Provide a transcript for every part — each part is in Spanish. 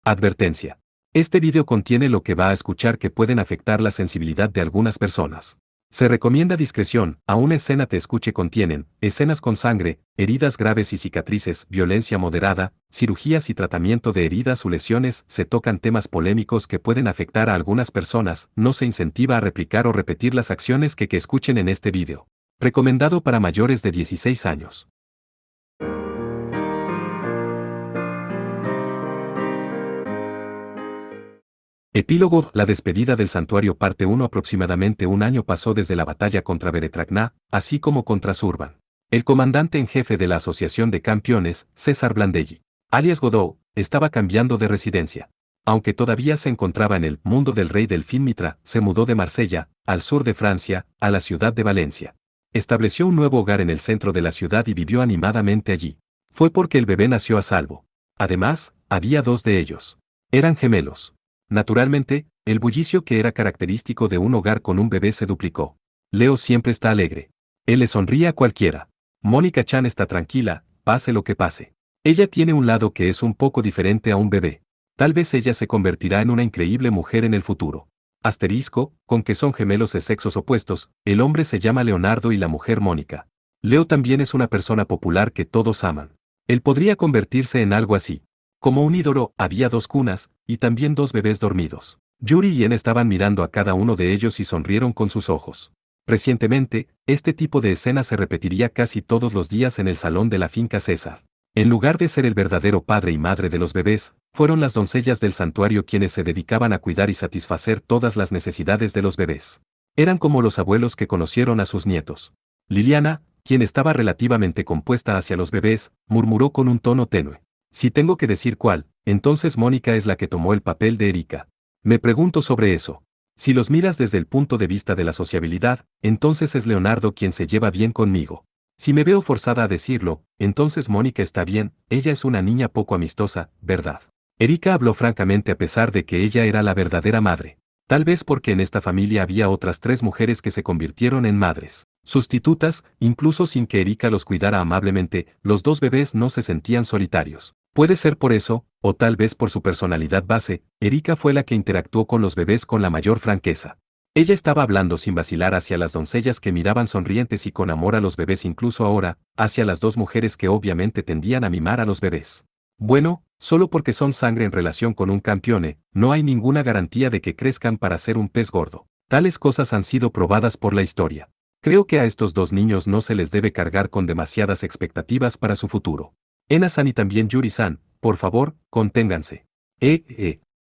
Advertencia. Este video contiene lo que va a escuchar que pueden afectar la sensibilidad de algunas personas. Se recomienda discreción, aún escena te escuche contienen, escenas con sangre, heridas graves y cicatrices, violencia moderada, cirugías y tratamiento de heridas o lesiones, se tocan temas polémicos que pueden afectar a algunas personas, no se incentiva a replicar o repetir las acciones que escuchen en este video. Recomendado para mayores de 16 años. Epílogo. La despedida del santuario parte 1. Aproximadamente un año pasó desde la batalla contra Beretragná, así como contra Surban. El comandante en jefe de la Asociación de Campeones, César Blandelli, alias Godot, estaba cambiando de residencia. Aunque todavía se encontraba en el mundo del rey Delfín Mitra, se mudó de Marsella, al sur de Francia, a la ciudad de Valencia. Estableció un nuevo hogar en el centro de la ciudad y vivió animadamente allí. Fue porque el bebé nació a salvo. Además, había dos de ellos. Eran gemelos. Naturalmente, el bullicio que era característico de un hogar con un bebé se duplicó. Leo siempre está alegre. Él le sonríe a cualquiera. Mónica Chan está tranquila, pase lo que pase. Ella tiene un lado que es un poco diferente a un bebé. Tal vez ella se convertirá en una increíble mujer en el futuro. Asterisco, con que son gemelos de sexos opuestos, el hombre se llama Leonardo y la mujer Mónica. Leo también es una persona popular que todos aman. Él podría convertirse en algo así. Como un ídolo, había dos cunas, y también dos bebés dormidos. Yuri y En estaban mirando a cada uno de ellos y sonrieron con sus ojos. Recientemente, este tipo de escena se repetiría casi todos los días en el salón de la finca César. En lugar de ser el verdadero padre y madre de los bebés, fueron las doncellas del santuario quienes se dedicaban a cuidar y satisfacer todas las necesidades de los bebés. Eran como los abuelos que conocieron a sus nietos. Liliana, quien estaba relativamente compuesta hacia los bebés, murmuró con un tono tenue. Si tengo que decir cuál, entonces Mónica es la que tomó el papel de Erika. Me pregunto sobre eso. Si los miras desde el punto de vista de la sociabilidad, entonces es Leonardo quien se lleva bien conmigo. Si me veo forzada a decirlo, entonces Mónica está bien, ella es una niña poco amistosa, ¿verdad? Erika habló francamente a pesar de que ella era la verdadera madre. Tal vez porque en esta familia había otras 3 mujeres que se convirtieron en madres sustitutas, incluso sin que Erika los cuidara amablemente, los dos bebés no se sentían solitarios. Puede ser por eso, o tal vez por su personalidad base, Erika fue la que interactuó con los bebés con la mayor franqueza. Ella estaba hablando sin vacilar hacia las doncellas que miraban sonrientes y con amor a los bebés, incluso ahora, hacia las dos mujeres que obviamente tendían a mimar a los bebés. Bueno, solo porque son sangre en relación con un campeone, no hay ninguna garantía de que crezcan para ser un pez gordo. Tales cosas han sido probadas por la historia. Creo que a estos dos niños no se les debe cargar con demasiadas expectativas para su futuro. Ena-san y también Yuri-san, por favor, conténganse.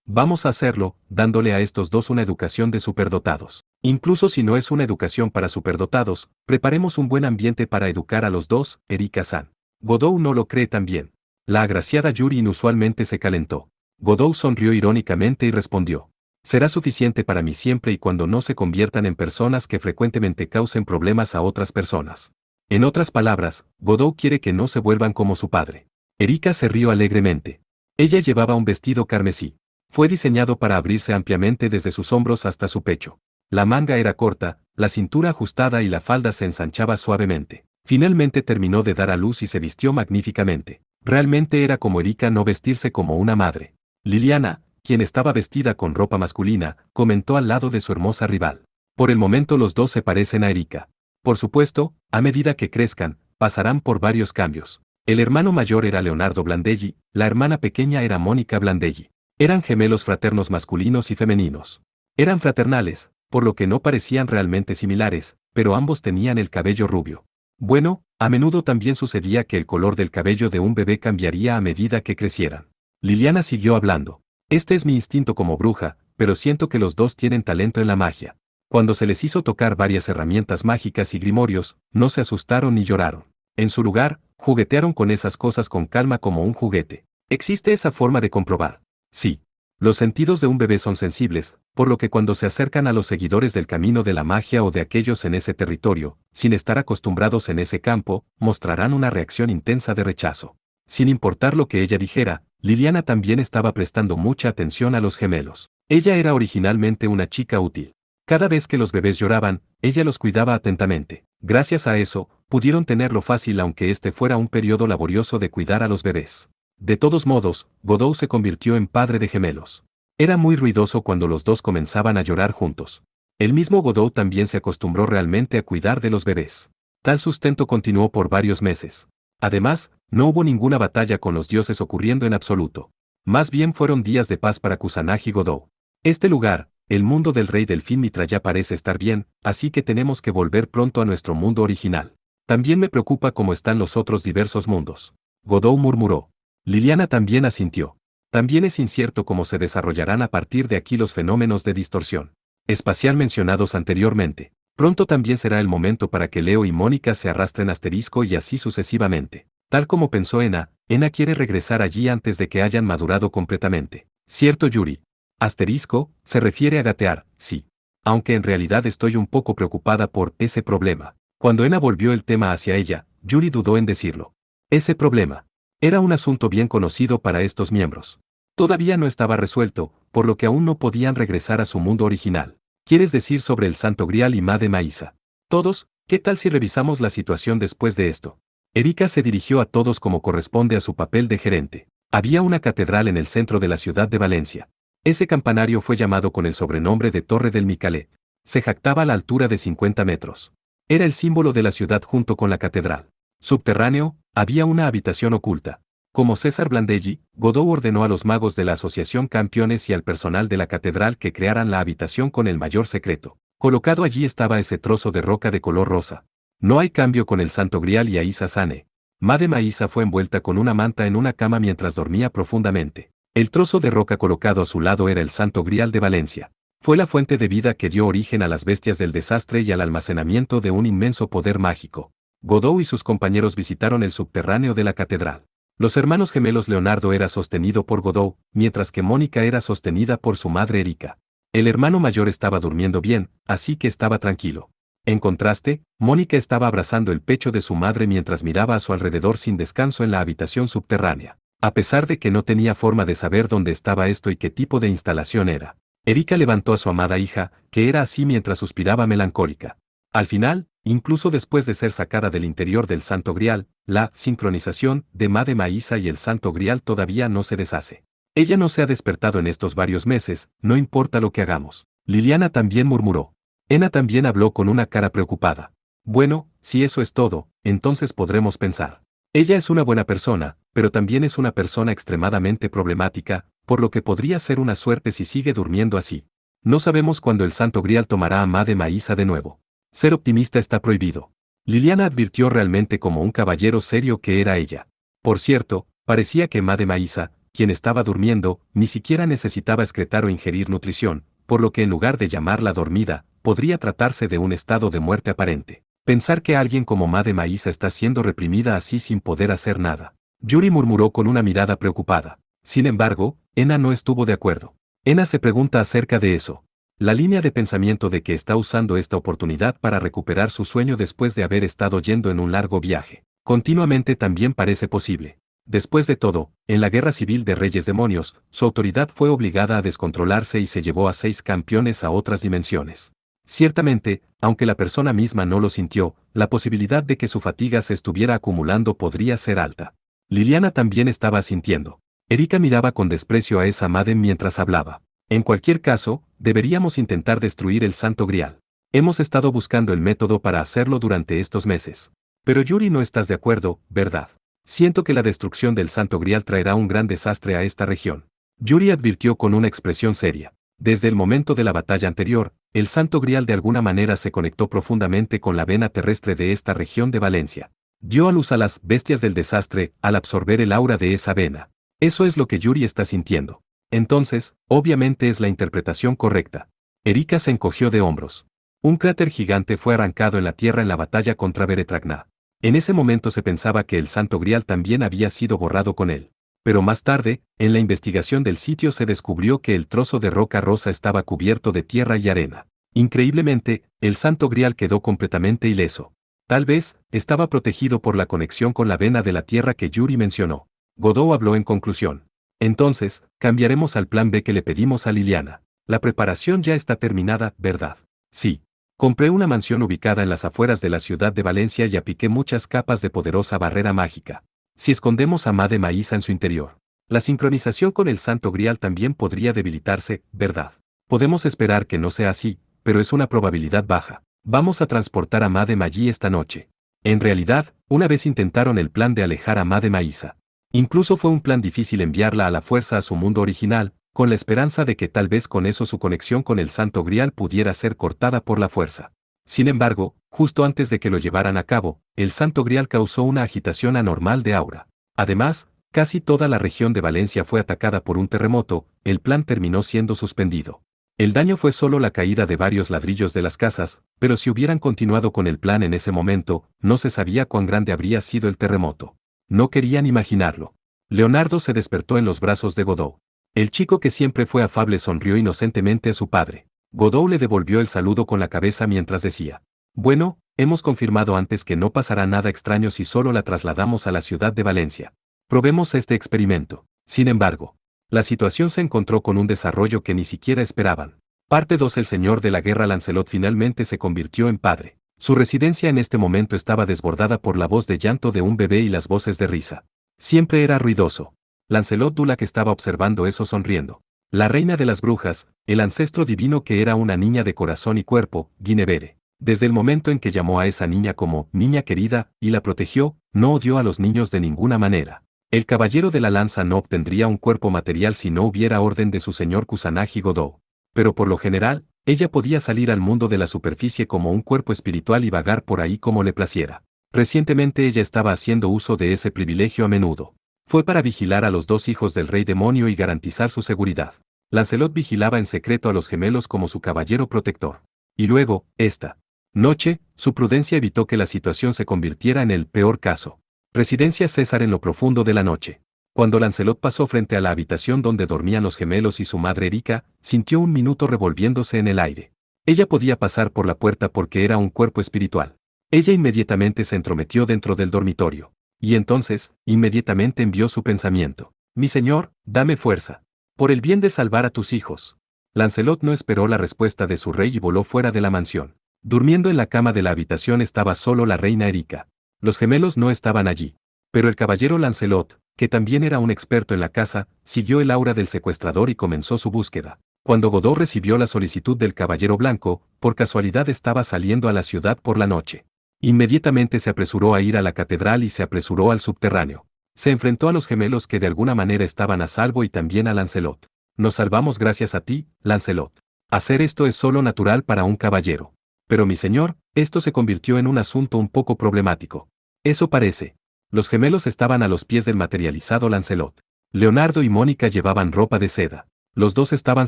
Vamos a hacerlo, dándole a estos dos una educación de superdotados. Incluso si no es una educación para superdotados, preparemos un buen ambiente para educar a los dos, Erika-san. Godot no lo cree tan bien. La agraciada Yuri inusualmente se calentó. Godot sonrió irónicamente y respondió. Será suficiente para mí siempre y cuando no se conviertan en personas que frecuentemente causen problemas a otras personas. En otras palabras, Godot quiere que no se vuelvan como su padre. Erika se rió alegremente. Ella llevaba un vestido carmesí. Fue diseñado para abrirse ampliamente desde sus hombros hasta su pecho. La manga era corta, la cintura ajustada y la falda se ensanchaba suavemente. Finalmente terminó de dar a luz y se vistió magníficamente. Realmente era como Erika no vestirse como una madre. Liliana, quien estaba vestida con ropa masculina, comentó al lado de su hermosa rival. Por el momento los dos se parecen a Erika. Por supuesto, a medida que crezcan, pasarán por varios cambios. El hermano mayor era Leonardo Blandelli, la hermana pequeña era Mónica Blandelli. Eran gemelos fraternos masculinos y femeninos. Eran fraternales, por lo que no parecían realmente similares, pero ambos tenían el cabello rubio. Bueno, a menudo también sucedía que el color del cabello de un bebé cambiaría a medida que crecieran. Liliana siguió hablando. Este es mi instinto como bruja, pero siento que los dos tienen talento en la magia. Cuando se les hizo tocar varias herramientas mágicas y grimorios, no se asustaron ni lloraron. En su lugar, juguetearon con esas cosas con calma como un juguete. ¿Existe esa forma de comprobar? Sí. Los sentidos de un bebé son sensibles, por lo que cuando se acercan a los seguidores del camino de la magia o de aquellos en ese territorio, sin estar acostumbrados en ese campo, mostrarán una reacción intensa de rechazo. Sin importar lo que ella dijera, Liliana también estaba prestando mucha atención a los gemelos. Ella era originalmente una chica útil. Cada vez que los bebés lloraban, ella los cuidaba atentamente. Gracias a eso, pudieron tenerlo fácil aunque este fuera un periodo laborioso de cuidar a los bebés. De todos modos, Godot se convirtió en padre de gemelos. Era muy ruidoso cuando los dos comenzaban a llorar juntos. El mismo Godot también se acostumbró realmente a cuidar de los bebés. Tal sustento continuó por varios meses. Además, no hubo ninguna batalla con los dioses ocurriendo en absoluto. Más bien fueron días de paz para Kusanagi Godot. Este lugar, el mundo del rey Delfín Mitra, ya parece estar bien, así que tenemos que volver pronto a nuestro mundo original. También me preocupa cómo están los otros diversos mundos. Godot murmuró. Liliana también asintió. También es incierto cómo se desarrollarán a partir de aquí los fenómenos de distorsión espacial mencionados anteriormente. Pronto también será el momento para que Leo y Mónica se arrastren asterisco y así sucesivamente. Tal como pensó Ena quiere regresar allí antes de que hayan madurado completamente. ¿Cierto, Yuri? Asterisco, se refiere a gatear, sí. Aunque en realidad estoy un poco preocupada por ese problema. Cuando Ena volvió el tema hacia ella, Yuri dudó en decirlo. Ese problema. Era un asunto bien conocido para estos miembros. Todavía no estaba resuelto, por lo que aún no podían regresar a su mundo original. ¿Quieres decir sobre el Santo Grial y Made Maísa? Todos, ¿qué tal si revisamos la situación después de esto? Erika se dirigió a todos como corresponde a su papel de gerente. Había una catedral en el centro de la ciudad de Valencia. Ese campanario fue llamado con el sobrenombre de Torre del Micalet. Se jactaba a la altura de 50 metros. Era el símbolo de la ciudad junto con la catedral. Subterráneo, había una habitación oculta. Como César Blandelli, Godot ordenó a los magos de la Asociación Campeones y al personal de la catedral que crearan la habitación con el mayor secreto. Colocado allí estaba ese trozo de roca de color rosa. No hay cambio con el Santo Grial y Aisa Sane. Made Maísa fue envuelta con una manta en una cama mientras dormía profundamente. El trozo de roca colocado a su lado era el Santo Grial de Valencia. Fue la fuente de vida que dio origen a las bestias del desastre y al almacenamiento de un inmenso poder mágico. Godot y sus compañeros visitaron el subterráneo de la catedral. Los hermanos gemelos Leonardo era sostenido por Godot, mientras que Mónica era sostenida por su madre Erika. El hermano mayor estaba durmiendo bien, así que estaba tranquilo. En contraste, Mónica estaba abrazando el pecho de su madre mientras miraba a su alrededor sin descanso en la habitación subterránea. A pesar de que no tenía forma de saber dónde estaba esto y qué tipo de instalación era, Erika levantó a su amada hija, que era así mientras suspiraba melancólica. Al final, incluso después de ser sacada del interior del Santo Grial, la sincronización de Made Maísa y el Santo Grial todavía no se deshace. Ella no se ha despertado en estos varios meses, no importa lo que hagamos. Liliana también murmuró. Ena también habló con una cara preocupada. Bueno, si eso es todo, entonces podremos pensar. Ella es una buena persona, pero también es una persona extremadamente problemática, por lo que podría ser una suerte si sigue durmiendo así. No sabemos cuándo el Santo Grial tomará a Made Maísa de nuevo. Ser optimista está prohibido. Liliana advirtió realmente como un caballero serio que era ella. Por cierto, parecía que Made Maísa, quien estaba durmiendo, ni siquiera necesitaba excretar o ingerir nutrición, por lo que en lugar de llamarla dormida, podría tratarse de un estado de muerte aparente. Pensar que alguien como Made Maísa está siendo reprimida así sin poder hacer nada. Yuri murmuró con una mirada preocupada. Sin embargo, Ena no estuvo de acuerdo. Ena se pregunta acerca de eso. La línea de pensamiento de que está usando esta oportunidad para recuperar su sueño después de haber estado yendo en un largo viaje continuamente también parece posible. Después de todo, en la guerra civil de Reyes Demonios, su autoridad fue obligada a descontrolarse y se llevó a 6 campeones a otras dimensiones. Ciertamente, aunque la persona misma no lo sintió, la posibilidad de que su fatiga se estuviera acumulando podría ser alta. Liliana también estaba sintiendo. Erika miraba con desprecio a esa madre mientras hablaba. En cualquier caso, deberíamos intentar destruir el Santo Grial. Hemos estado buscando el método para hacerlo durante estos meses. Pero Yuri, no estás de acuerdo, ¿verdad? Siento que la destrucción del Santo Grial traerá un gran desastre a esta región. Yuri advirtió con una expresión seria. Desde el momento de la batalla anterior, el Santo Grial de alguna manera se conectó profundamente con la vena terrestre de esta región de Valencia. Dio a luz a las bestias del desastre al absorber el aura de esa vena. Eso es lo que Yuri está sintiendo. Entonces, obviamente es la interpretación correcta. Erika se encogió de hombros. Un cráter gigante fue arrancado en la tierra en la batalla contra Veretragna. En ese momento se pensaba que el Santo Grial también había sido borrado con él. Pero más tarde, en la investigación del sitio se descubrió que el trozo de roca rosa estaba cubierto de tierra y arena. Increíblemente, el Santo Grial quedó completamente ileso. Tal vez, estaba protegido por la conexión con la vena de la tierra que Yuri mencionó. Godot habló en conclusión. Entonces, cambiaremos al plan B que le pedimos a Liliana. La preparación ya está terminada, ¿verdad? Sí. Compré una mansión ubicada en las afueras de la ciudad de Valencia y apliqué muchas capas de poderosa barrera mágica. Si escondemos a Made Maísa en su interior, la sincronización con el Santo Grial también podría debilitarse, ¿verdad? Podemos esperar que no sea así, pero es una probabilidad baja. Vamos a transportar a Made Maggi esta noche. En realidad, una vez intentaron el plan de alejar a Made Maísa. Incluso fue un plan difícil enviarla a la fuerza a su mundo original, con la esperanza de que tal vez con eso su conexión con el Santo Grial pudiera ser cortada por la fuerza. Sin embargo, justo antes de que lo llevaran a cabo, el Santo Grial causó una agitación anormal de aura. Además, casi toda la región de Valencia fue atacada por un terremoto, el plan terminó siendo suspendido. El daño fue solo la caída de varios ladrillos de las casas, pero si hubieran continuado con el plan en ese momento, no se sabía cuán grande habría sido el terremoto. No querían imaginarlo. Leonardo se despertó en los brazos de Godot. El chico que siempre fue afable sonrió inocentemente a su padre. Godot le devolvió el saludo con la cabeza mientras decía: bueno, hemos confirmado antes que no pasará nada extraño si solo la trasladamos a la ciudad de Valencia. Probemos este experimento. Sin embargo, la situación se encontró con un desarrollo que ni siquiera esperaban. Parte 2. El señor de la guerra Lancelot finalmente se convirtió en padre. Su residencia en este momento estaba desbordada por la voz de llanto de un bebé y las voces de risa. Siempre era ruidoso. Lancelot Dulac estaba observando eso sonriendo. La reina de las brujas, el ancestro divino que era una niña de corazón y cuerpo, Guinevere. Desde el momento en que llamó a esa niña como niña querida y la protegió, no odió a los niños de ninguna manera. El caballero de la lanza no obtendría un cuerpo material si no hubiera orden de su señor Kusanagi Godot. Pero por lo general, ella podía salir al mundo de la superficie como un cuerpo espiritual y vagar por ahí como le placiera. Recientemente ella estaba haciendo uso de ese privilegio a menudo. Fue para vigilar a los dos hijos del rey demonio y garantizar su seguridad. Lancelot vigilaba en secreto a los gemelos como su caballero protector. Y luego, esta noche, su prudencia evitó que la situación se convirtiera en el peor caso. Residencia César en lo profundo de la noche. Cuando Lancelot pasó frente a la habitación donde dormían los gemelos y su madre Erika, sintió un minuto revolviéndose en el aire. Ella podía pasar por la puerta porque era un cuerpo espiritual. Ella inmediatamente se entrometió dentro del dormitorio. Y entonces, inmediatamente envió su pensamiento. Mi señor, dame fuerza. Por el bien de salvar a tus hijos. Lancelot no esperó la respuesta de su rey y voló fuera de la mansión. Durmiendo en la cama de la habitación estaba solo la reina Erika. Los gemelos no estaban allí. Pero el caballero Lancelot, que también era un experto en la caza, siguió el aura del secuestrador y comenzó su búsqueda. Cuando Godot recibió la solicitud del caballero blanco, por casualidad estaba saliendo a la ciudad por la noche. Inmediatamente se apresuró a ir a la catedral y se apresuró al subterráneo. Se enfrentó a los gemelos que de alguna manera estaban a salvo y también a Lancelot. Nos salvamos gracias a ti, Lancelot. Hacer esto es solo natural para un caballero. Pero mi señor, esto se convirtió en un asunto un poco problemático. Eso parece. Los gemelos estaban a los pies del materializado Lancelot. Leonardo y Mónica llevaban ropa de seda. Los dos estaban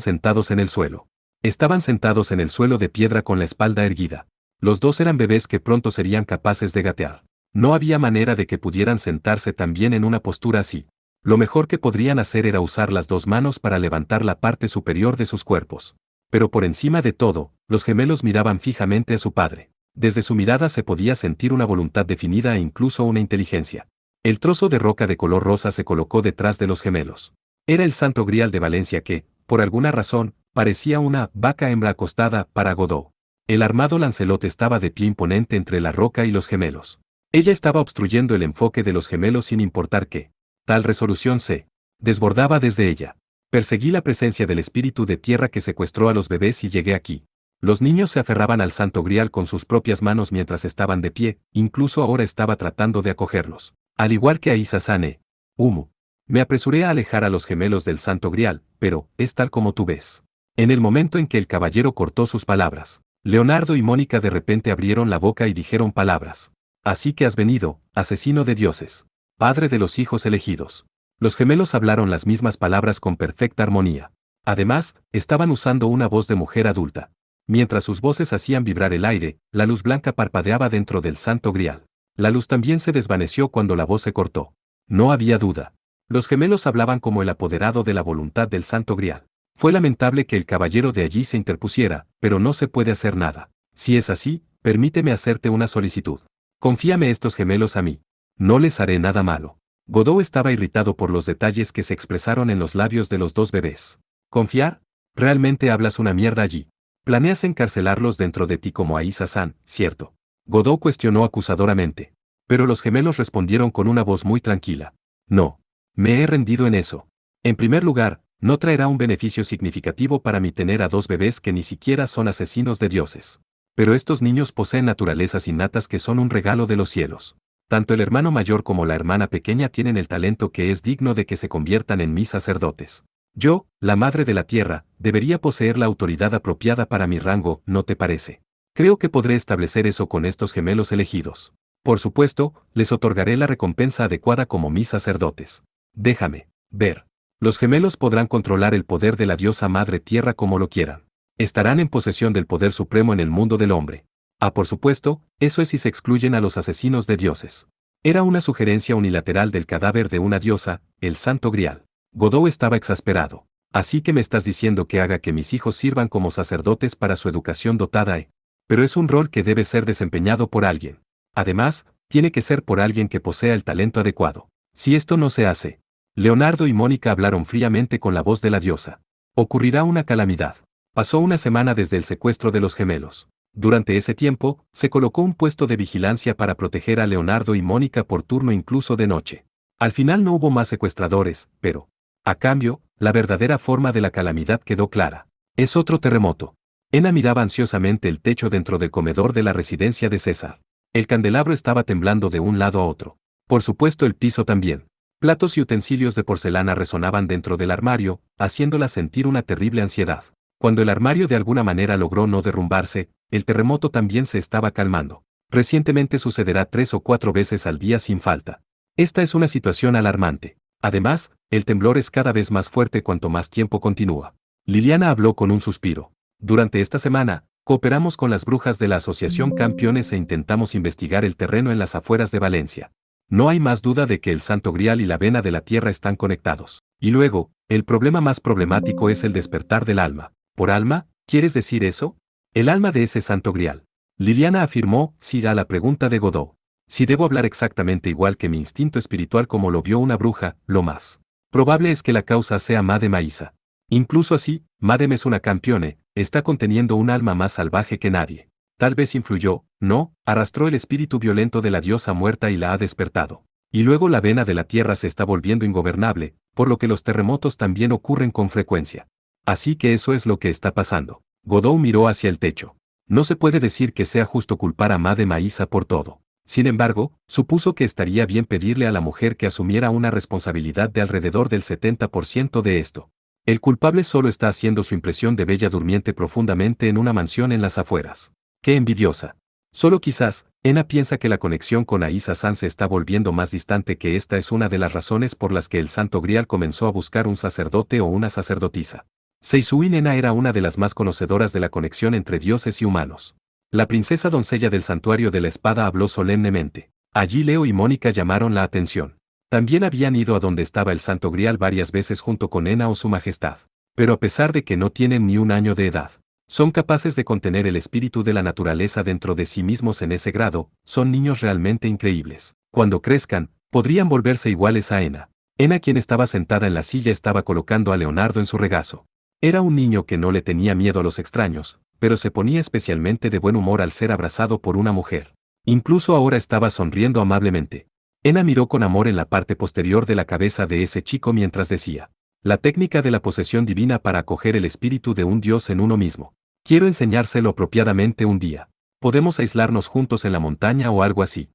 sentados en el suelo. Estaban sentados en el suelo de piedra con la espalda erguida. Los dos eran bebés que pronto serían capaces de gatear. No había manera de que pudieran sentarse también en una postura así. Lo mejor que podrían hacer era usar las dos manos para levantar la parte superior de sus cuerpos. Pero por encima de todo, los gemelos miraban fijamente a su padre. Desde su mirada se podía sentir una voluntad definida e incluso una inteligencia. El trozo de roca de color rosa se colocó detrás de los gemelos. Era el Santo Grial de Valencia que, por alguna razón, parecía una vaca hembra acostada para Godot. El armado Lancelot estaba de pie imponente entre la roca y los gemelos. Ella estaba obstruyendo el enfoque de los gemelos sin importar qué. Tal resolución se desbordaba desde ella. Perseguí la presencia del espíritu de tierra que secuestró a los bebés y llegué aquí. Los niños se aferraban al Santo Grial con sus propias manos mientras estaban de pie, incluso ahora estaba tratando de acogerlos. Al igual que a Isa Sane, Humu. Me apresuré a alejar a los gemelos del Santo Grial, pero, es tal como tú ves. En el momento en que el caballero cortó sus palabras, Leonardo y Mónica de repente abrieron la boca y dijeron palabras. Así que has venido, asesino de dioses. Padre de los hijos elegidos. Los gemelos hablaron las mismas palabras con perfecta armonía. Además, estaban usando una voz de mujer adulta. Mientras sus voces hacían vibrar el aire, la luz blanca parpadeaba dentro del Santo Grial. La luz también se desvaneció cuando la voz se cortó. No había duda. Los gemelos hablaban como el apoderado de la voluntad del Santo Grial. Fue lamentable que el caballero de allí se interpusiera, pero no se puede hacer nada. Si es así, permíteme hacerte una solicitud. Confíame estos gemelos a mí. No les haré nada malo. Godot estaba irritado por los detalles que se expresaron en los labios de los dos bebés. ¿Confiar? Realmente hablas una mierda allí. Planeas encarcelarlos dentro de ti como a Isa-san, ¿cierto? Godot cuestionó acusadoramente. Pero los gemelos respondieron con una voz muy tranquila. No. Me he rendido en eso. En primer lugar, no traerá un beneficio significativo para mí tener a dos bebés que ni siquiera son asesinos de dioses. Pero estos niños poseen naturalezas innatas que son un regalo de los cielos. Tanto el hermano mayor como la hermana pequeña tienen el talento que es digno de que se conviertan en mis sacerdotes. Yo, la madre de la tierra, debería poseer la autoridad apropiada para mi rango, ¿no te parece? Creo que podré establecer eso con estos gemelos elegidos. Por supuesto, les otorgaré la recompensa adecuada como mis sacerdotes. Déjame ver. Los gemelos podrán controlar el poder de la diosa madre tierra como lo quieran. Estarán en posesión del poder supremo en el mundo del hombre. Ah, por supuesto, eso es si se excluyen a los asesinos de dioses. Era una sugerencia unilateral del cadáver de una diosa, el Santo Grial. Godot estaba exasperado. Así que me estás diciendo que haga que mis hijos sirvan como sacerdotes para su educación dotada, Pero es un rol que debe ser desempeñado por alguien. Además, tiene que ser por alguien que posea el talento adecuado. Si esto no se hace, Leonardo y Mónica hablaron fríamente con la voz de la diosa. Ocurrirá una calamidad. Pasó una semana desde el secuestro de los gemelos. Durante ese tiempo, se colocó un puesto de vigilancia para proteger a Leonardo y Mónica por turno incluso de noche. Al final no hubo más secuestradores, pero, a cambio, la verdadera forma de la calamidad quedó clara. Es otro terremoto. Ena miraba ansiosamente el techo dentro del comedor de la residencia de César. El candelabro estaba temblando de un lado a otro. Por supuesto el piso también. Platos y utensilios de porcelana resonaban dentro del armario, haciéndola sentir una terrible ansiedad. Cuando el armario de alguna manera logró no derrumbarse, el terremoto también se estaba calmando. Recientemente sucederá 3 o 4 veces al día sin falta. Esta es una situación alarmante. Además, el temblor es cada vez más fuerte cuanto más tiempo continúa. Liliana habló con un suspiro. Durante esta semana, cooperamos con las brujas de la Asociación Campeones e intentamos investigar el terreno en las afueras de Valencia. No hay más duda de que el Santo Grial y la vena de la tierra están conectados. Y luego, el problema más problemático es el despertar del alma. ¿Por alma? ¿Quieres decir eso? El alma de ese Santo Grial. Liliana afirmó, sí a la pregunta de Godot. Si debo hablar exactamente igual que mi instinto espiritual como lo vio una bruja, lo más probable es que la causa sea Made Maísa. Incluso así, Madem es una campeone, está conteniendo un alma más salvaje que nadie. Tal vez influyó, no, arrastró el espíritu violento de la diosa muerta y la ha despertado. Y luego la vena de la tierra se está volviendo ingobernable, por lo que los terremotos también ocurren con frecuencia. Así que eso es lo que está pasando. Godot miró hacia el techo. No se puede decir que sea justo culpar a Made Maísa por todo. Sin embargo, supuso que estaría bien pedirle a la mujer que asumiera una responsabilidad de alrededor del 70% de esto. El culpable solo está haciendo su impresión de bella durmiente profundamente en una mansión en las afueras. ¡Qué envidiosa! Solo quizás, Ena piensa que la conexión con Aisa-san se está volviendo más distante, que esta es una de las razones por las que el Santo Grial comenzó a buscar un sacerdote o una sacerdotisa. Seisuin Ena era una de las más conocedoras de la conexión entre dioses y humanos. La princesa doncella del santuario de la espada habló solemnemente. Allí Leo y Mónica llamaron la atención. También habían ido a donde estaba el Santo Grial varias veces junto con Ena o su majestad. Pero a pesar de que no tienen ni un año de edad, son capaces de contener el espíritu de la naturaleza dentro de sí mismos en ese grado, son niños realmente increíbles. Cuando crezcan, podrían volverse iguales a Ena. Ena, quien estaba sentada en la silla, estaba colocando a Leonardo en su regazo. Era un niño que no le tenía miedo a los extraños, pero se ponía especialmente de buen humor al ser abrazado por una mujer. Incluso ahora estaba sonriendo amablemente. Ena miró con amor en la parte posterior de la cabeza de ese chico mientras decía: la técnica de la posesión divina para acoger el espíritu de un dios en uno mismo. Quiero enseñárselo apropiadamente un día. Podemos aislarnos juntos en la montaña o algo así.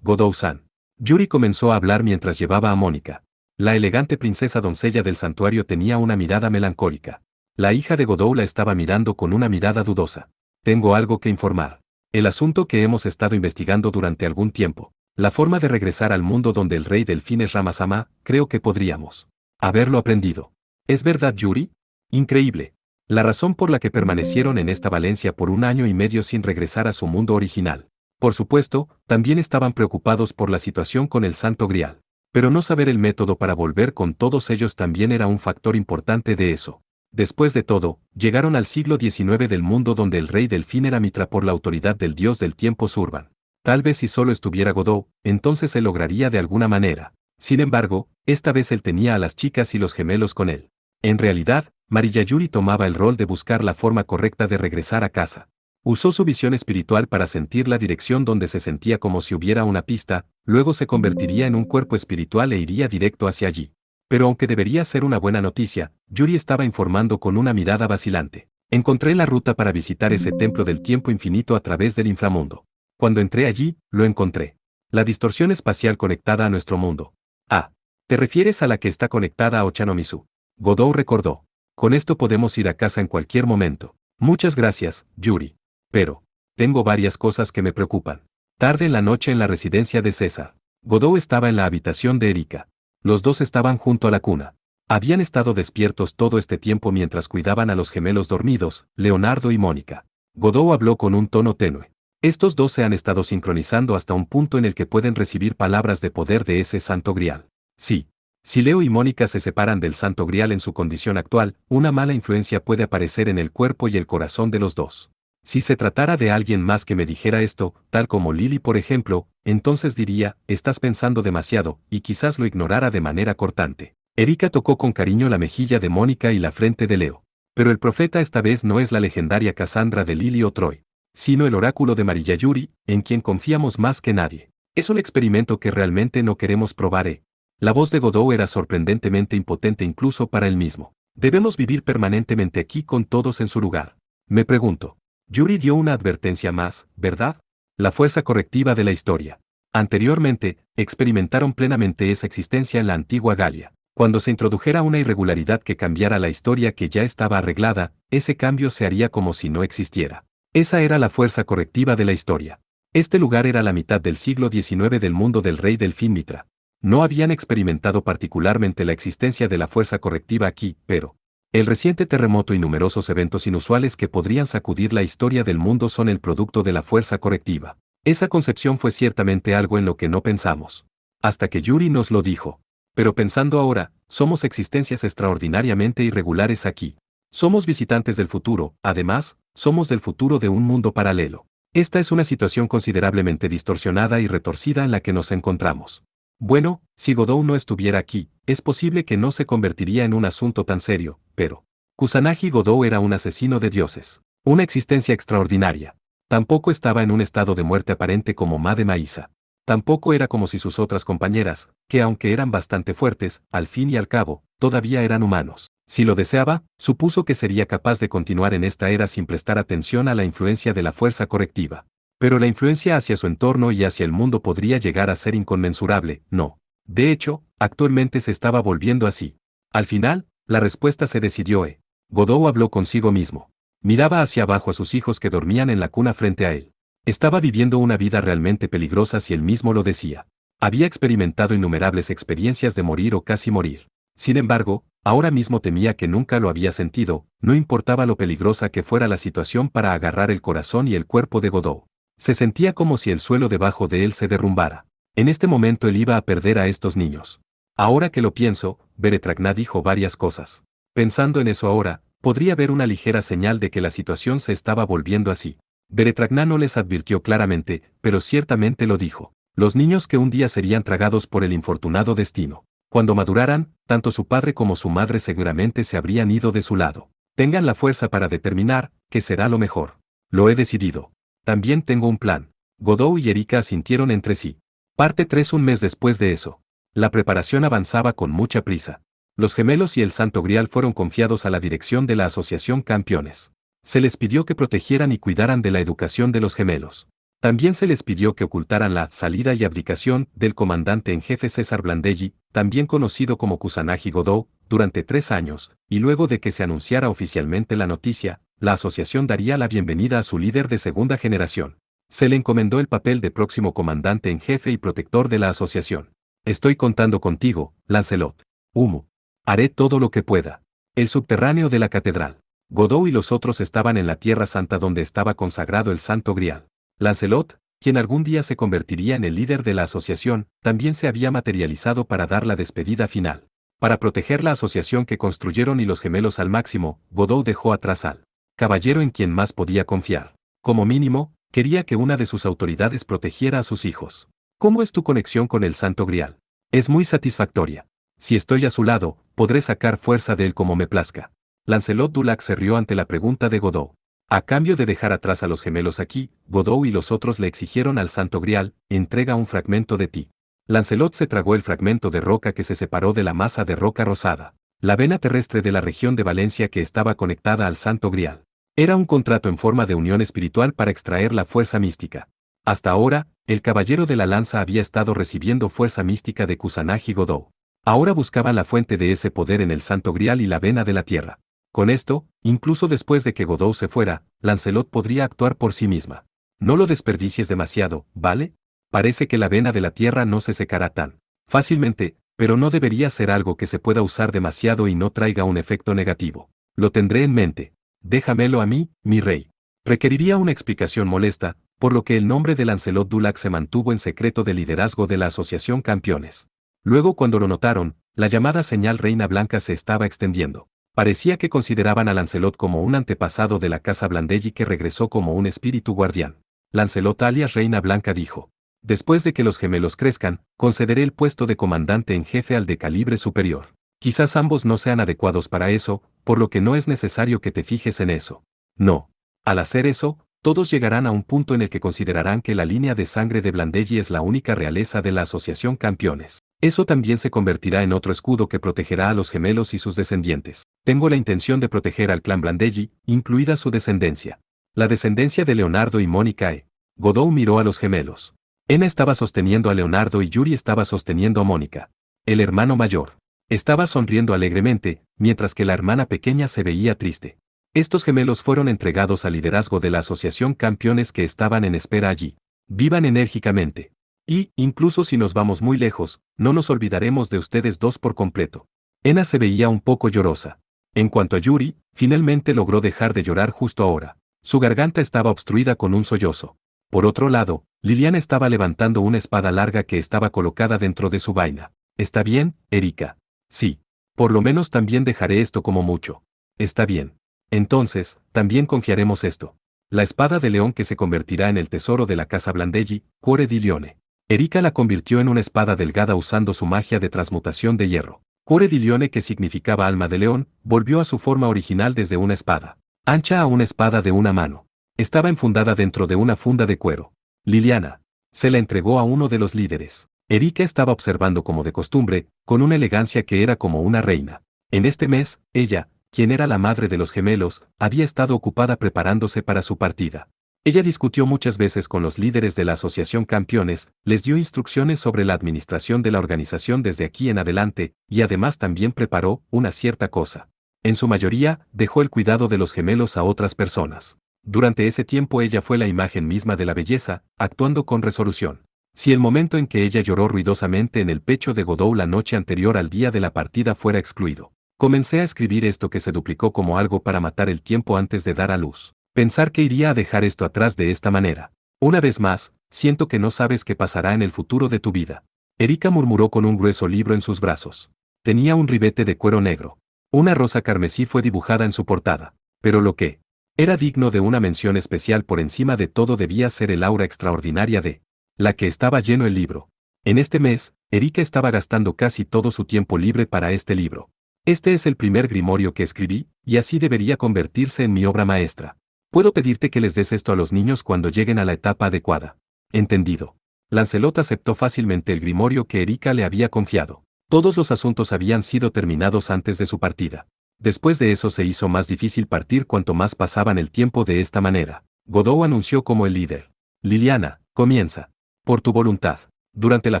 Godot-san. Yuri comenzó a hablar mientras llevaba a Mónica. La elegante princesa doncella del santuario tenía una mirada melancólica. La hija de Godot la estaba mirando con una mirada dudosa. Tengo algo que informar. El asunto que hemos estado investigando durante algún tiempo. La forma de regresar al mundo donde el rey delfín es Rama-sama, creo que podríamos haberlo aprendido. ¿Es verdad, Yuri? Increíble. La razón por la que permanecieron en esta Valencia por 1 año y medio sin regresar a su mundo original. Por supuesto, también estaban preocupados por la situación con el Santo Grial. Pero no saber el método para volver con todos ellos también era un factor importante de eso. Después de todo, llegaron al siglo XIX del mundo donde el rey delfín era Mitra por la autoridad del dios del tiempo Surban. Tal vez si solo estuviera Godot, entonces se lograría de alguna manera. Sin embargo, esta vez él tenía a las chicas y los gemelos con él. En realidad, Mariyayuri tomaba el rol de buscar la forma correcta de regresar a casa. Usó su visión espiritual para sentir la dirección donde se sentía como si hubiera una pista, luego se convertiría en un cuerpo espiritual e iría directo hacia allí. Pero aunque debería ser una buena noticia, Yuri estaba informando con una mirada vacilante. Encontré la ruta para visitar ese templo del tiempo infinito a través del inframundo. Cuando entré allí, lo encontré. La distorsión espacial conectada a nuestro mundo. Ah, ¿te refieres a la que está conectada a Ochanomizu? Godou recordó. Con esto podemos ir a casa en cualquier momento. Muchas gracias, Yuri. Pero, tengo varias cosas que me preocupan. Tarde en la noche en la residencia de César. Godou estaba en la habitación de Erika. Los dos estaban junto a la cuna. Habían estado despiertos todo este tiempo mientras cuidaban a los gemelos dormidos, Leonardo y Mónica. Godou habló con un tono tenue. Estos dos se han estado sincronizando hasta un punto en el que pueden recibir palabras de poder de ese Santo Grial. Sí. Si Leo y Mónica se separan del Santo Grial en su condición actual, una mala influencia puede aparecer en el cuerpo y el corazón de los dos. Si se tratara de alguien más que me dijera esto, tal como Lily por ejemplo, entonces diría, estás pensando demasiado, y quizás lo ignorara de manera cortante. Erika tocó con cariño la mejilla de Mónica y la frente de Leo. Pero el profeta esta vez no es la legendaria Cassandra de Lily o Troy, sino el oráculo de Marilla Yuri, en quien confiamos más que nadie. Es un experimento que realmente no queremos probar. La voz de Godou era sorprendentemente impotente incluso para él mismo. Debemos vivir permanentemente aquí con todos en su lugar. Me pregunto. Yuri dio una advertencia más, ¿verdad? La fuerza correctiva de la historia. Anteriormente, experimentaron plenamente esa existencia en la antigua Galia. Cuando se introdujera una irregularidad que cambiara la historia que ya estaba arreglada, ese cambio se haría como si no existiera. Esa era la fuerza correctiva de la historia. Este lugar era la mitad del siglo XIX del mundo del rey Delfín Mitra. No habían experimentado particularmente la existencia de la fuerza correctiva aquí, pero el reciente terremoto y numerosos eventos inusuales que podrían sacudir la historia del mundo son el producto de la fuerza correctiva. Esa concepción fue ciertamente algo en lo que no pensamos. Hasta que Yuri nos lo dijo. Pero pensando ahora, somos existencias extraordinariamente irregulares aquí. Somos visitantes del futuro, además, somos del futuro de un mundo paralelo. Esta es una situación considerablemente distorsionada y retorcida en la que nos encontramos. Bueno, si Godou no estuviera aquí, es posible que no se convertiría en un asunto tan serio, pero Kusanagi Godou era un asesino de dioses. Una existencia extraordinaria. Tampoco estaba en un estado de muerte aparente como Made Maísa. Tampoco era como si sus otras compañeras, que aunque eran bastante fuertes, al fin y al cabo, todavía eran humanos. Si lo deseaba, supuso que sería capaz de continuar en esta era sin prestar atención a la influencia de la fuerza correctiva. Pero la influencia hacia su entorno y hacia el mundo podría llegar a ser inconmensurable, no. De hecho, actualmente se estaba volviendo así. Al final, la respuesta se decidió. Godou habló consigo mismo. Miraba hacia abajo a sus hijos que dormían en la cuna frente a él. Estaba viviendo una vida realmente peligrosa si él mismo lo decía. Había experimentado innumerables experiencias de morir o casi morir. Sin embargo, ahora mismo temía que nunca lo había sentido, no importaba lo peligrosa que fuera la situación para agarrar el corazón y el cuerpo de Godou. Se sentía como si el suelo debajo de él se derrumbara. En este momento él iba a perder a estos niños. Ahora que lo pienso, Beretragna dijo varias cosas. Pensando en eso ahora, podría ver una ligera señal de que la situación se estaba volviendo así. Beretragna no les advirtió claramente, pero ciertamente lo dijo. Los niños que un día serían tragados por el infortunado destino. Cuando maduraran, tanto su padre como su madre seguramente se habrían ido de su lado. Tengan la fuerza para determinar qué será lo mejor. Lo he decidido. También tengo un plan. Godou y Erika asintieron entre sí. Parte 3. Un mes después de eso. La preparación avanzaba con mucha prisa. Los gemelos y el Santo Grial fueron confiados a la dirección de la Asociación Campeones. Se les pidió que protegieran y cuidaran de la educación de los gemelos. También se les pidió que ocultaran la salida y abdicación del comandante en jefe César Blandelli, también conocido como Kusanagi Godou, durante 3 años, y luego de que se anunciara oficialmente la noticia, la asociación daría la bienvenida a su líder de segunda generación. Se le encomendó el papel de próximo comandante en jefe y protector de la asociación. Estoy contando contigo, Lancelot. Humo. Haré todo lo que pueda. El subterráneo de la catedral. Godou y los otros estaban en la Tierra Santa donde estaba consagrado el Santo Grial. Lancelot, quien algún día se convertiría en el líder de la asociación, también se había materializado para dar la despedida final. Para proteger la asociación que construyeron y los gemelos al máximo, Godou dejó atrás al caballero en quien más podía confiar. Como mínimo, quería que una de sus autoridades protegiera a sus hijos. ¿Cómo es tu conexión con el Santo Grial? Es muy satisfactoria. Si estoy a su lado, podré sacar fuerza de él como me plazca. Lancelot Dulac se rió ante la pregunta de Godou. A cambio de dejar atrás a los gemelos aquí, Godot y los otros le exigieron al Santo Grial, entrega un fragmento de ti. Lancelot se tragó el fragmento de roca que se separó de la masa de roca rosada, la vena terrestre de la región de Valencia que estaba conectada al Santo Grial. Era un contrato en forma de unión espiritual para extraer la fuerza mística. Hasta ahora, el Caballero de la Lanza había estado recibiendo fuerza mística de Kusanagi y Godot. Ahora buscaban la fuente de ese poder en el Santo Grial y la vena de la tierra. Con esto, incluso después de que Godot se fuera, Lancelot podría actuar por sí misma. No lo desperdicies demasiado, ¿vale? Parece que la vena de la tierra no se secará tan fácilmente, pero no debería ser algo que se pueda usar demasiado y no traiga un efecto negativo. Lo tendré en mente. Déjamelo a mí, mi rey. Requeriría una explicación molesta, por lo que el nombre de Lancelot Dulac se mantuvo en secreto de liderazgo de la Asociación Campeones. Luego cuando lo notaron, la llamada señal Reina Blanca se estaba extendiendo. Parecía que consideraban a Lancelot como un antepasado de la casa Blandelli que regresó como un espíritu guardián. Lancelot alias Reina Blanca dijo: después de que los gemelos crezcan, concederé el puesto de comandante en jefe al de calibre superior. Quizás ambos no sean adecuados para eso, por lo que no es necesario que te fijes en eso. No. Al hacer eso, todos llegarán a un punto en el que considerarán que la línea de sangre de Blandelli es la única realeza de la Asociación Campeones. Eso también se convertirá en otro escudo que protegerá a los gemelos y sus descendientes. Tengo la intención de proteger al clan Blandelli, incluida su descendencia. La descendencia de Leonardo y Mónica E. Godot miró a los gemelos. Ena estaba sosteniendo a Leonardo y Yuri estaba sosteniendo a Mónica. El hermano mayor estaba sonriendo alegremente, mientras que la hermana pequeña se veía triste. Estos gemelos fueron entregados al liderazgo de la Asociación Campeones que estaban en espera allí. Vivan enérgicamente. Y, incluso si nos vamos muy lejos, no nos olvidaremos de ustedes dos por completo. Ena se veía un poco llorosa. En cuanto a Yuri, finalmente logró dejar de llorar justo ahora. Su garganta estaba obstruida con un sollozo. Por otro lado, Liliana estaba levantando una espada larga que estaba colocada dentro de su vaina. ¿Está bien, Erika? Sí. Por lo menos también dejaré esto como mucho. Está bien. Entonces, también confiaremos esto. La espada de león que se convertirá en el tesoro de la casa Blandelli, Cuore di Lione. Erika la convirtió en una espada delgada usando su magia de transmutación de hierro. Cuore di Lione, que significaba alma de león, volvió a su forma original desde una espada ancha a una espada de una mano. Estaba enfundada dentro de una funda de cuero. Liliana se la entregó a uno de los líderes. Erika estaba observando como de costumbre, con una elegancia que era como una reina. En este mes, ella, quien era la madre de los gemelos, había estado ocupada preparándose para su partida. Ella discutió muchas veces con los líderes de la Asociación Campeones, les dio instrucciones sobre la administración de la organización desde aquí en adelante, y además también preparó una cierta cosa. En su mayoría, dejó el cuidado de los gemelos a otras personas. Durante ese tiempo ella fue la imagen misma de la belleza, actuando con resolución. Si el momento en que ella lloró ruidosamente en el pecho de Godot la noche anterior al día de la partida fuera excluido. Comencé a escribir esto que se duplicó como algo para matar el tiempo antes de dar a luz. Pensar que iría a dejar esto atrás de esta manera. Una vez más, siento que no sabes qué pasará en el futuro de tu vida. Erika murmuró con un grueso libro en sus brazos. Tenía un ribete de cuero negro. Una rosa carmesí fue dibujada en su portada. Pero lo que era digno de una mención especial por encima de todo debía ser el aura extraordinaria de la que estaba lleno el libro. En este mes, Erika estaba gastando casi todo su tiempo libre para este libro. Este es el primer grimorio que escribí, y así debería convertirse en mi obra maestra. Puedo pedirte que les des esto a los niños cuando lleguen a la etapa adecuada. Entendido. Lancelot aceptó fácilmente el grimorio que Erika le había confiado. Todos los asuntos habían sido terminados antes de su partida. Después de eso se hizo más difícil partir cuanto más pasaban el tiempo de esta manera. Godot anunció como el líder. Liliana, comienza. Por tu voluntad. Durante la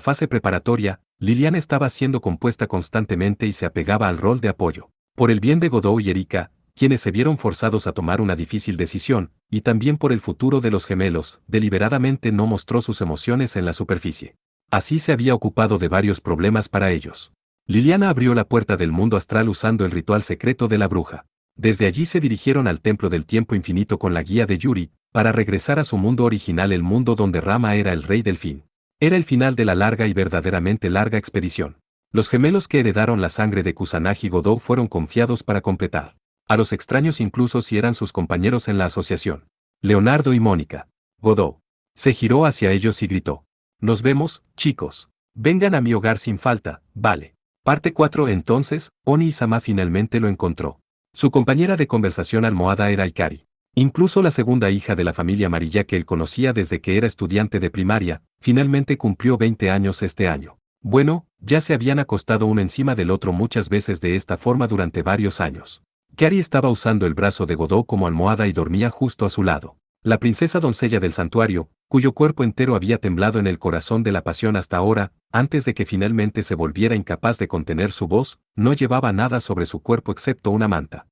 fase preparatoria, Liliana estaba siendo compuesta constantemente y se apegaba al rol de apoyo. Por el bien de Godot y Erika, quienes se vieron forzados a tomar una difícil decisión, y también por el futuro de los gemelos, deliberadamente no mostró sus emociones en la superficie. Así se había ocupado de varios problemas para ellos. Liliana abrió la puerta del mundo astral usando el ritual secreto de la bruja. Desde allí se dirigieron al templo del tiempo infinito con la guía de Yuri, para regresar a su mundo original, el mundo donde Rama era el rey del fin. Era el final de la larga y verdaderamente larga expedición. Los gemelos que heredaron la sangre de Kusanagi y Godot fueron confiados para completar. A los extraños incluso si eran sus compañeros en la asociación. Leonardo y Mónica. Godot se giró hacia ellos y gritó. Nos vemos, chicos. Vengan a mi hogar sin falta, vale. Parte 4. Entonces, Oni-sama finalmente lo encontró. Su compañera de conversación almohada era Ikari. Incluso la segunda hija de la familia amarilla que él conocía desde que era estudiante de primaria, finalmente cumplió 20 años este año. Bueno, ya se habían acostado uno encima del otro muchas veces de esta forma durante varios años. Gary estaba usando el brazo de Godot como almohada y dormía justo a su lado. La princesa doncella del santuario, cuyo cuerpo entero había temblado en el corazón de la pasión hasta ahora, antes de que finalmente se volviera incapaz de contener su voz, no llevaba nada sobre su cuerpo excepto una manta.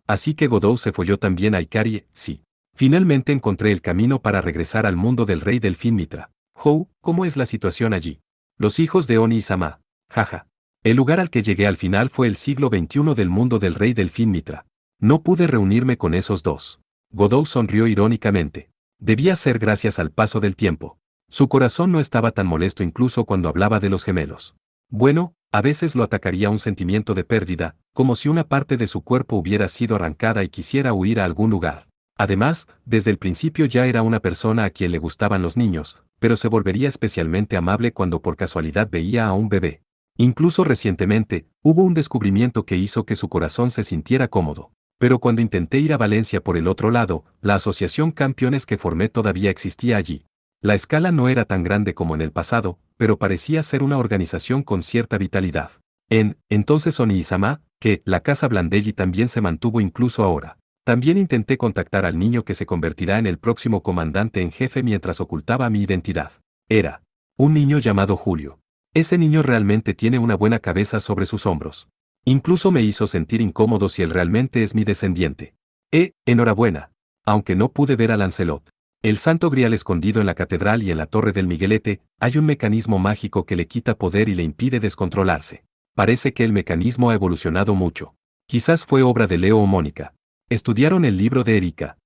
Así que Godot se folló también a Ikari, sí. Finalmente encontré el camino para regresar al mundo del rey Delfín Mitra. ¿Cómo es la situación allí? Los hijos de Oni y Sama. Jaja. El lugar al que llegué al final fue el siglo XXI del mundo del rey Delfín Mitra. No pude reunirme con esos dos. Godot sonrió irónicamente. Debía ser gracias al paso del tiempo. Su corazón no estaba tan molesto incluso cuando hablaba de los gemelos. Bueno, a veces lo atacaría un sentimiento de pérdida, como si una parte de su cuerpo hubiera sido arrancada y quisiera huir a algún lugar. Además, desde el principio ya era una persona a quien le gustaban los niños, pero se volvería especialmente amable cuando por casualidad veía a un bebé. Incluso recientemente, hubo un descubrimiento que hizo que su corazón se sintiera cómodo. Pero cuando intenté ir a Valencia por el otro lado, la asociación Campeones que formé todavía existía allí. La escala no era tan grande como en el pasado, pero parecía ser una organización con cierta vitalidad. Entonces Oni Isama, que la casa Blandelli también se mantuvo incluso ahora. También intenté contactar al niño que se convertirá en el próximo comandante en jefe mientras ocultaba mi identidad. Era un niño llamado Julio. Ese niño realmente tiene una buena cabeza sobre sus hombros. Incluso me hizo sentir incómodo si él realmente es mi descendiente. Enhorabuena. Aunque no pude ver a Lancelot. El santo grial escondido en la catedral y en la torre del Miguelete, hay un mecanismo mágico que le quita poder y le impide descontrolarse. Parece que el mecanismo ha evolucionado mucho. Quizás fue obra de Leo o Mónica. Estudiaron el libro de Erika.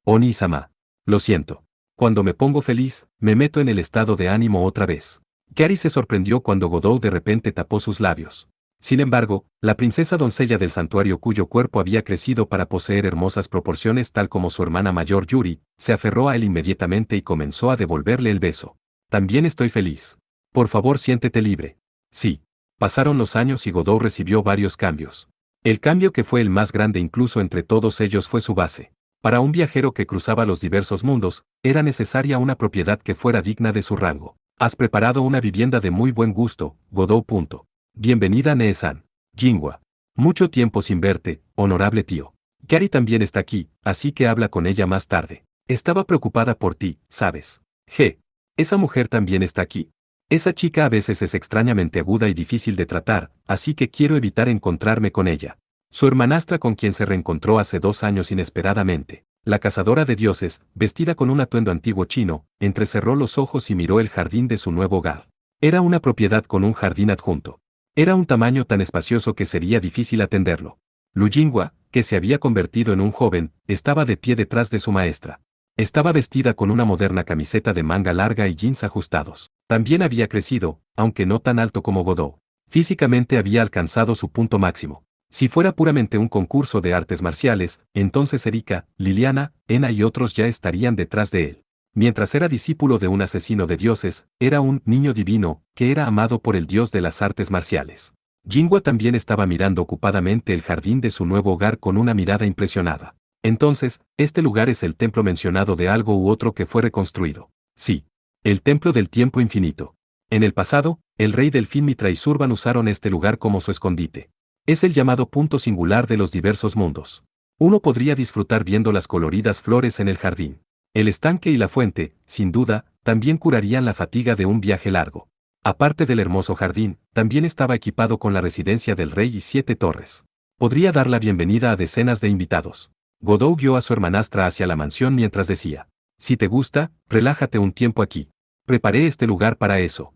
Oni-sama. Lo siento. Cuando me pongo feliz, me meto en el estado de ánimo otra vez. Gary se sorprendió cuando Godot de repente tapó sus labios. Sin embargo, la princesa doncella del santuario cuyo cuerpo había crecido para poseer hermosas proporciones tal como su hermana mayor Yuri, se aferró a él inmediatamente y comenzó a devolverle el beso. También estoy feliz. Por favor siéntete libre. Sí. Pasaron los años y Godot recibió varios cambios. El cambio que fue el más grande incluso entre todos ellos fue su base. Para un viajero que cruzaba los diversos mundos, era necesaria una propiedad que fuera digna de su rango. Has preparado una vivienda de muy buen gusto, Godot. Bienvenida Nee-san. Jinhua. Mucho tiempo sin verte, honorable tío. Gary también está aquí, así que habla con ella más tarde. Estaba preocupada por ti, ¿sabes? Esa mujer también está aquí. Esa chica a veces es extrañamente aguda y difícil de tratar, así que quiero evitar encontrarme con ella. Su hermanastra con quien se reencontró hace 2 años inesperadamente. La cazadora de dioses, vestida con un atuendo antiguo chino, entrecerró los ojos y miró el jardín de su nuevo hogar. Era una propiedad con un jardín adjunto. Era un tamaño tan espacioso que sería difícil atenderlo. Lu Jinhua, que se había convertido en un joven, estaba de pie detrás de su maestra. Estaba vestida con una moderna camiseta de manga larga y jeans ajustados. También había crecido, aunque no tan alto como Godot. Físicamente había alcanzado su punto máximo. Si fuera puramente un concurso de artes marciales, entonces Erika, Liliana, Ena y otros ya estarían detrás de él. Mientras era discípulo de un asesino de dioses, era un niño divino, que era amado por el dios de las artes marciales. Jinhua también estaba mirando ocupadamente el jardín de su nuevo hogar con una mirada impresionada. Entonces, este lugar es el templo mencionado de algo u otro que fue reconstruido. Sí. El templo del tiempo infinito. En el pasado, el rey Delfín Mitra y Surban usaron este lugar como su escondite. Es el llamado punto singular de los diversos mundos. Uno podría disfrutar viendo las coloridas flores en el jardín. El estanque y la fuente, sin duda, también curarían la fatiga de un viaje largo. Aparte del hermoso jardín, también estaba equipado con la residencia del rey y 7 torres. Podría dar la bienvenida a decenas de invitados. Godot guió a su hermanastra hacia la mansión mientras decía: si te gusta, relájate un tiempo aquí. Preparé este lugar para eso.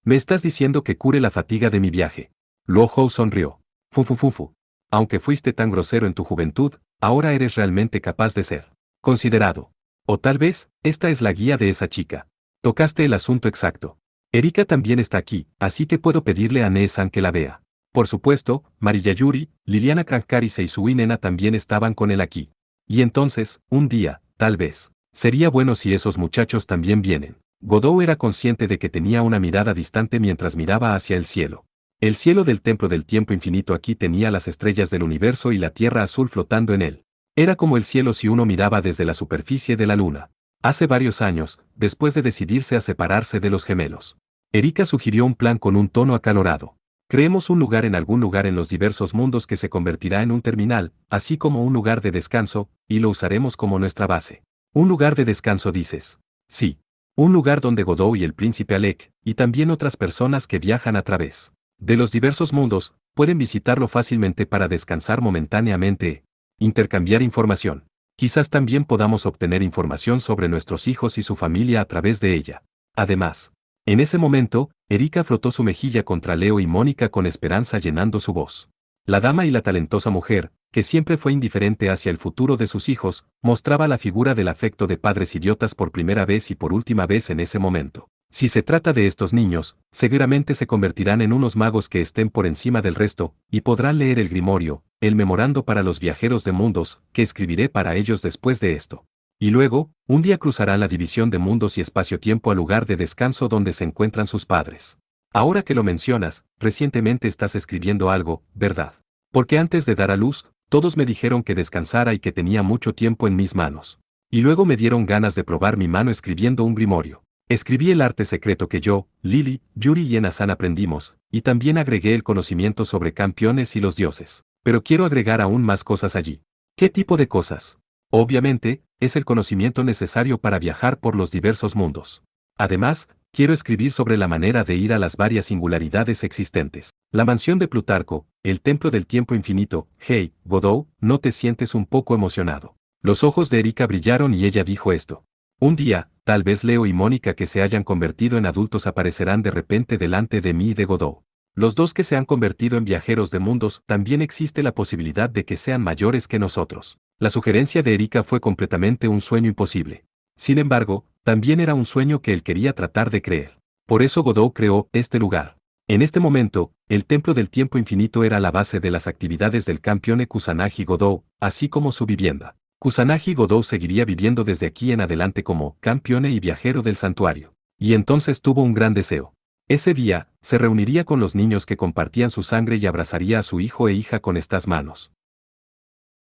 ¿Me estás diciendo que cure la fatiga de mi viaje? Luo Hou sonrió. Fufu. Aunque fuiste tan grosero en tu juventud, ahora eres realmente capaz de ser considerado. O tal vez, esta es la guía de esa chica. Tocaste el asunto exacto. Erika también está aquí, así que puedo pedirle a Nee-san que la vea. Por supuesto, Mariyayuri, Liliana Krankarise y Sui Nena también estaban con él aquí. Y entonces, un día, tal vez, sería bueno si esos muchachos también vienen. Godot era consciente de que tenía una mirada distante mientras miraba hacia el cielo. El cielo del templo del tiempo infinito aquí tenía las estrellas del universo y la tierra azul flotando en él. Era como el cielo si uno miraba desde la superficie de la luna. Hace varios años, después de decidirse a separarse de los gemelos, Erika sugirió un plan con un tono acalorado. Creemos un lugar en los diversos mundos que se convertirá en un terminal, así como un lugar de descanso, y lo usaremos como nuestra base. ¿Un lugar de descanso dices? Sí. Un lugar donde Godot y el príncipe Alec, y también otras personas que viajan a través de los diversos mundos, pueden visitarlo fácilmente para descansar momentáneamente, intercambiar información. Quizás también podamos obtener información sobre nuestros hijos y su familia a través de ella. Además, en ese momento, Erika frotó su mejilla contra Leo y Mónica con esperanza llenando su voz. La dama y la talentosa mujer, que siempre fue indiferente hacia el futuro de sus hijos, mostraba la figura del afecto de padres idiotas por primera vez y por última vez en ese momento. Si se trata de estos niños, seguramente se convertirán en unos magos que estén por encima del resto, y podrán leer el grimorio, el memorando para los viajeros de mundos, que escribiré para ellos después de esto. Y luego, un día cruzarán la división de mundos y espacio-tiempo al lugar de descanso donde se encuentran sus padres. Ahora que lo mencionas, recientemente estás escribiendo algo, ¿verdad? Porque antes de dar a luz, todos me dijeron que descansara y que tenía mucho tiempo en mis manos. Y luego me dieron ganas de probar mi mano escribiendo un grimorio. Escribí el arte secreto que yo, Lily, Yuri y Enasan aprendimos, y también agregué el conocimiento sobre campeones y los dioses. Pero quiero agregar aún más cosas allí. ¿Qué tipo de cosas? Obviamente, es el conocimiento necesario para viajar por los diversos mundos. Además, quiero escribir sobre la manera de ir a las varias singularidades existentes. La mansión de Plutarco, el templo del tiempo infinito. Hey, Godot, ¿no te sientes un poco emocionado? Los ojos de Erika brillaron y ella dijo esto. Un día, tal vez Leo y Mónica que se hayan convertido en adultos aparecerán de repente delante de mí y de Godot. Los dos que se han convertido en viajeros de mundos, también existe la posibilidad de que sean mayores que nosotros. La sugerencia de Erika fue completamente un sueño imposible. Sin embargo, también era un sueño que él quería tratar de creer. Por eso Godot creó este lugar. En este momento, el templo del tiempo infinito era la base de las actividades del campeone Kusanagi Godot, así como su vivienda. Kusanagi Godot seguiría viviendo desde aquí en adelante como campeone y viajero del santuario. Y entonces tuvo un gran deseo. Ese día, se reuniría con los niños que compartían su sangre y abrazaría a su hijo e hija con estas manos.